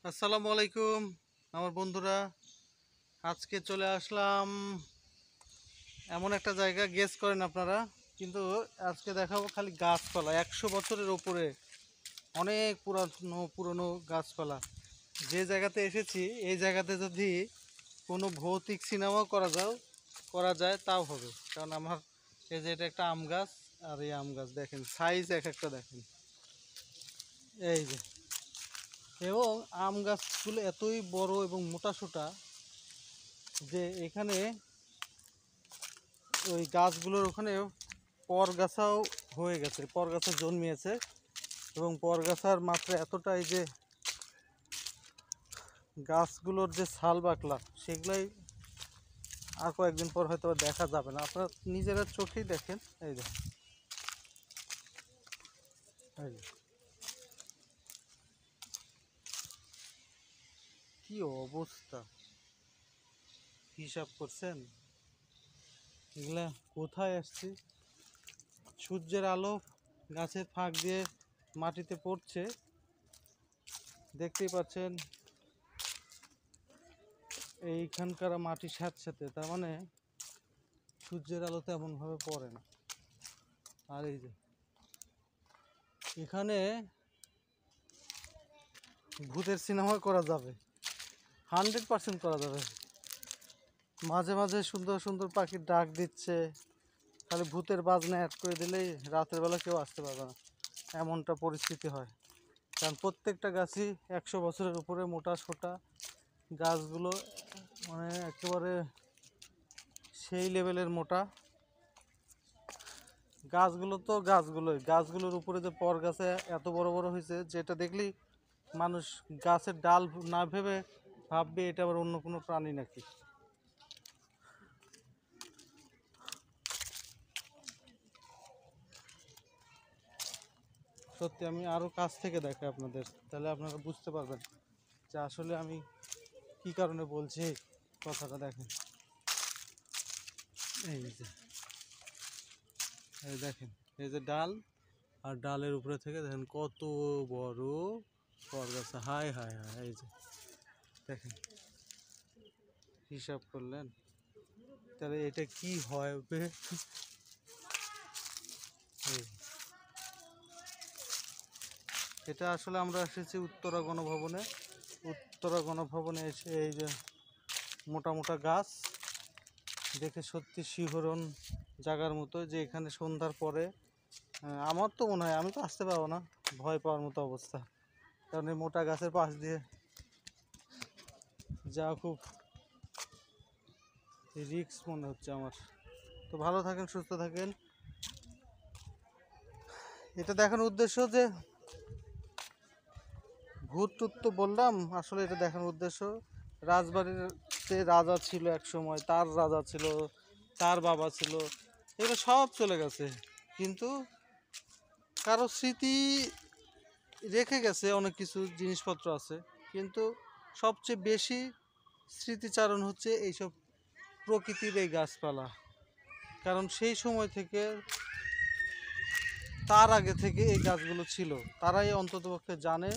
আসসালামু আলাইকুম আমার বন্ধুরা। আজকে চলে আসলাম এমন একটা জায়গা, গেস করেন আপনারা। কিন্তু আজকে দেখাবো খালি গাছপালা, 100 বছরের ওপরে অনেক পুরানো পুরনো গাছপালা। যে জায়গাতে এসেছি এই জায়গাতে যদি কোনো ভৌতিক সিনেমাও করা যায় তাও হবে। কারণ আমার এই যে এটা একটা আম গাছ, আর এই আম গাছ দেখেন সাইজ এক একটা দেখেন, এই যে। এবং আম গাছগুলো এতই বড় এবং মোটাসোটা যে এখানে ওই গাছগুলোর ওখানে পরগাছাও হয়ে গেছে, পরগাছা জন্মিয়েছে। এবং পরগাছার মাত্রা এতটাই যে গাছগুলোর যে ছাল বাকলা সেগুলাই আর কয়েকদিন পর হয়তো দেখা যাবে না, আপনারা নিজেরা চোখেই দেখেন। এই যে কি অবস্থা, হিসাব করছেন এগুলা কোথায় আসছে? সূর্যের আলো গাছের ফাঁক দিয়ে মাটিতে পড়ছে, দেখতেই পাচ্ছেন। এইখানকার মাটির সাথে সাথে, তার মানে সূর্যের আলো তেমনভাবে পড়ে না। আর এই যে এখানে ভূতের সিনেমা করা যাবে, 100% করা যাবে। মাঝে মাঝে সুন্দর সুন্দর পাখির ডাক দিচ্ছে, খালি ভূতের বাজনা অ্যাড করে দিলেই রাতের বেলা কেউ আসতে পারবে না, এমনটা পরিস্থিতি হয়। কারণ প্রত্যেকটা গাছই 100 বছরের উপরে মোটা সোটা গাছগুলো, মানে একেবারে সেই লেভেলের মোটা গাছগুলো। তো গাছগুলোর উপরে যে পর গাছে এত বড় বড় হয়েছে, যেটা দেখলেই মানুষ গাছের ডাল না ভেবে ভাববে এটা আবার অন্য কোনো প্রাণী নাকি। সত্যি আমি আরও কাছ থেকে দেখাই আপনাদের, তাহলে আপনারা বুঝতে পারবেন যে আসলে আমি কি কারণে বলছি কথাটা। দেখেন এই যে, এই দেখেন, এই যে ডাল, আর ডালের উপরে থেকে দেখেন কত বড় বরগাছা। হায় হায় হায়, এই যে দেখেন, হিসাব করলেন তাহলে এটা কি হবে? এটা আসলে আমরা এসেছি উত্তরা গণভবনে। উত্তরা গণভবনে এসে এই যে মোটা মোটা গাছ দেখে সত্যি শিহরণ জাগার মতো, যে এখানে সন্ধ্যার পরে আমার তো মনে হয় আমি তো আসতে পারবো না, ভয় পাওয়ার মতো অবস্থা। কারণ এই মোটা গাছের পাশ দিয়ে যাওয়া খুব রিস্ক মনে হচ্ছে আমার। তো ভালো থাকেন, সুস্থ থাকেন। এটা দেখানোর উদ্দেশ্য যে ভূত টুত তো বললাম, আসলে এটা দেখানোর উদ্দেশ্য রাজবাড়ির যে রাজা ছিল এক সময়, তার রাজা ছিল, তার বাবা ছিল, এগুলো সব চলে গেছে। কিন্তু কারো স্মৃতি রেখে গেছে, অনেক কিছু জিনিসপত্র আছে। কিন্তু সবচেয়ে বেশি স্মৃতিচারণ হচ্ছে এইসব প্রকৃতির এই গাছপালা। কারণ সেই সময় থেকে, তার আগে থেকে এই গাছগুলো ছিল, তারাই অন্ততপক্ষে জানে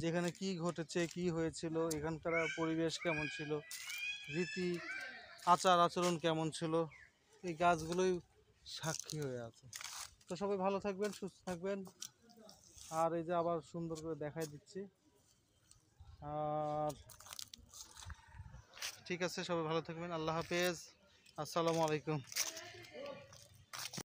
যেখানে কি ঘটেছে, কি হয়েছিল, এখানকার পরিবেশ কেমন ছিল, রীতি আচার আচরণ কেমন ছিল, এই গাছগুলোই সাক্ষী হয়ে আছে। তো সবাই ভালো থাকবেন, সুস্থ থাকবেন। আর এই যে আবার সুন্দর করে দেখাই দিচ্ছি। আর ঠিক আছে, সবাই ভালো থাকবেন, আল্লাহ হাফেজ, আসসালামু আলাইকুম।